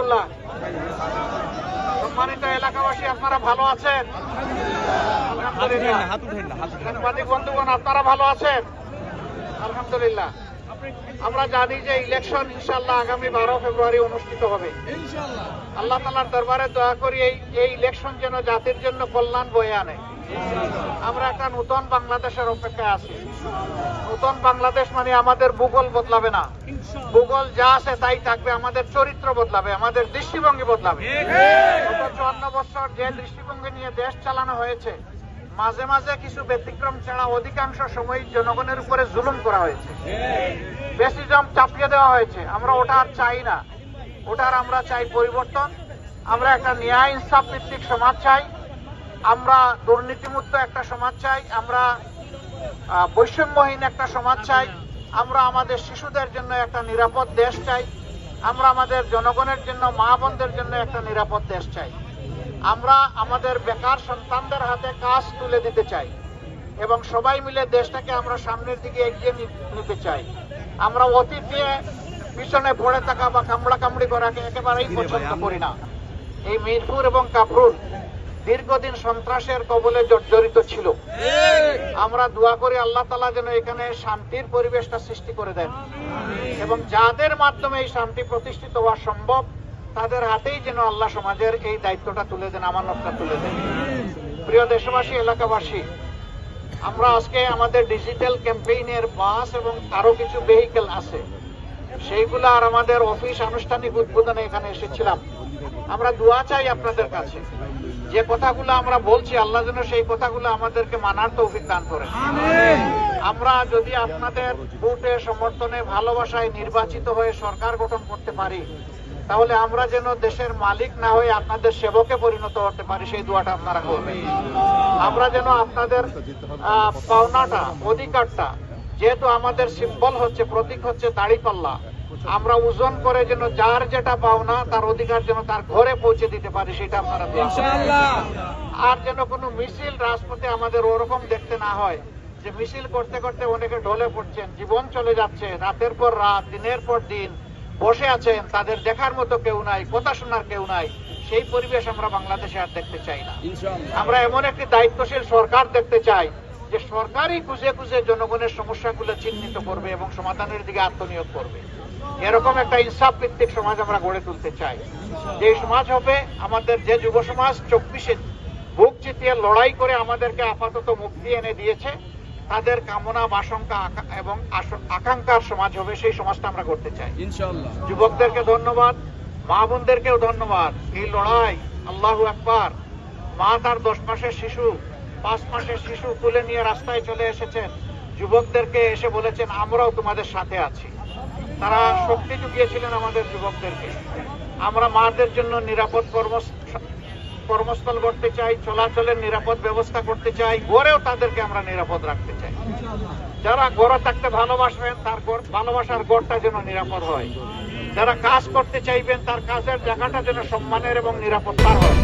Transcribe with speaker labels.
Speaker 1: আলহামদুলিল্লাহ। সম্মানিত এলাকাবাসী, আপনারা ভালো আছেন? আলহামদুলিল্লাহ। সাংবাদিক বন্ধুগণ, আপনারা ভালো আছেন? আলহামদুলিল্লাহ। আমরা জানি যে ইলেকশন ইনশাআল্লাহ আগামী 12 ফেব্রুয়ারি অনুষ্ঠিত হবে। আল্লাহ তাআলার দরবারে দোয়া করি এই ইলেকশন যেন জাতির জন্য কল্যাণ বয়ে আনে। আমরা একটা নতুন বাংলাদেশের অপেক্ষায় আছি। নতুন বাংলাদেশ মানে আমাদের ভূগোল বদলাবে না, ভূগোল যা আছে তাই থাকবে। আমাদের চরিত্র বদলাবে, আমাদের দৃষ্টিভঙ্গি বদলাবে। গত 54 বছর যে দৃষ্টিভঙ্গি নিয়ে দেশ চালানো হয়েছে, মাঝে মাঝে কিছু ব্যতিক্রম ছাড়া অধিকাংশ সময় জনগণের উপরে জুলুম করা হয়েছে, বেশি জম চাপিয়ে দেওয়া হয়েছে। আমরা ওটা আর চাই না। ওটার আমরা চাই পরিবর্তন। আমরা একটা ন্যায় ইনসাফ ভিত্তিক সমাজ চাই, আমরা দুর্নীতিমুক্ত একটা সমাজ চাই, আমরা বৈষম্যহীন একটা সমাজ চাই, আমরা আমাদের শিশুদের জন্য একটা নিরাপদ দেশ চাই, আমরা আমাদের জনগণের জন্য, মা বোনদের জন্য একটা নিরাপদ দেশ চাই। আমরা আমাদের বেকার সন্তানদের হাতে কাজ তুলে দিতে চাই এবং সবাই মিলে দেশটাকে আমরা সামনের দিকে এগিয়ে নিতে চাই। আমরা অতীত দিয়ে পিছনে পড়ে থাকা বা কামড়াকামড়ি করাকে একেবারেই পছন্দ করি না। এই মিরপুর এবং কাফরুল দীর্ঘদিন সন্ত্রাসের কবলে জর্জরিত ছিল। আমরা দোয়া করি আল্লাহ তাআলা যেন এখানে শান্তির পরিবেশটা সৃষ্টি করে দেন এবং যাদের মাধ্যমে এই শান্তি প্রতিষ্ঠিত হওয়া সম্ভব তাদের হাতেই যেন আল্লাহ সমাজের এই দায়িত্বটা তুলে দেন, আমানতটা তুলে দেন। প্রিয় দেশবাসী, এলাকাবাসী, আমরা আজকে আমাদের ডিজিটাল ক্যাম্পেইনের বাস এবং আরো কিছু ভেহিকেল আছে, সেইগুলো আর আমাদের অফিস আনুষ্ঠানিক উদ্বোধনে এখানে এসেছিলাম। আমরা দোয়া চাই আপনাদের কাছে, যে কথাগুলো আমরা বলছি আল্লাহ যেন সেই কথাগুলো আমাদেরকে মানার তৌফিক দান করেন। আমরা যদি আপনাদের ভোটে, সমর্থনে, ভালোবাসায় নির্বাচিত হয়ে সরকার গঠন করতে পারি, তাহলে আমরা যেন দেশের মালিক না হয়ে আপনাদের সেবকে পরিণত হতে পারি, সেই দোয়াটা আপনারা করবেন। আমরা যেন আপনাদের পাওনাটা, অধিকারটা, যেহেতু আমাদের সিম্বল হচ্ছে, প্রতীক হচ্ছে দাড়িপাল্লা, আমরা ওজন করে যেন যার যেটা পাওনা তার অধিকার যেন তার ঘরে পৌঁছে দিতে পারি, সেটা আপনারা ইনশাআল্লাহ। আর যেন কোনো মিছিল রাজপথে আমাদের ওরকম দেখতে না হয় যে মিছিল করতে করতে অনেকে ঢলে পড়ছেন, জীবন চলে যাচ্ছে, রাতের পর রাত, দিনের পর দিন বসে আছেন, তাদের দেখার মতো কেউ নাই, কথা শোনার কেউ নাই। সেই পরিবেশ আমরা বাংলাদেশে আর দেখতে চাই না। আমরা এমন একটি দায়িত্বশীল সরকার দেখতে চাই যে সরকারই খুঁজে খুঁজে জনগণের সমস্যাগুলো চিহ্নিত করবে এবং সমাধানের দিকে আত্মনিয়োগ করবে। এরকম একটা ইনসাফ ভিত্তিক সমাজ আমরা গড়ে তুলতে চাই। যে সমাজ হবে আমাদের, যে যুব সমাজ 24-এ বুক চিতিয়ে লড়াই করে আমাদেরকে আপাতত মুক্তি এনে দিয়েছে, তাদের কামনা, বাসঙ্কা এবং আকাঙ্ক্ষার সমাজ হবে, সেই সমাজটা আমরা করতে চাই ইনশাআল্লাহ। যুবকদেরকে ধন্যবাদ, মা বোনদেরকেও ধন্যবাদ। এই লড়াই, আল্লাহু আকবার। মা তার 10 মাসের শিশু, 5 মাসের শিশু তুলে নিয়ে রাস্তায় চলে এসেছেন, যুবকদেরকে এসে বলেছেন আমরাও তোমাদের সাথে আছি। তারা শক্তি জুগিয়েছিলেন আমাদের যুবকদেরকে। আমরা মাদের জন্য নিরাপদ কর্মস্থল করতে চাই, চলাচলের নিরাপদ ব্যবস্থা করতে চাই, গড়েও তাদেরকে আমরা নিরাপদ রাখতে চাই। যারা গড়ে থাকতে ভালোবাসবেন তার ভালোবাসার গড়টা যেন নিরাপদ হয়। যারা কাজ করতে চাইবেন তার কাজের জায়গাটা যেন সম্মানের এবং নিরাপত্তার হয়।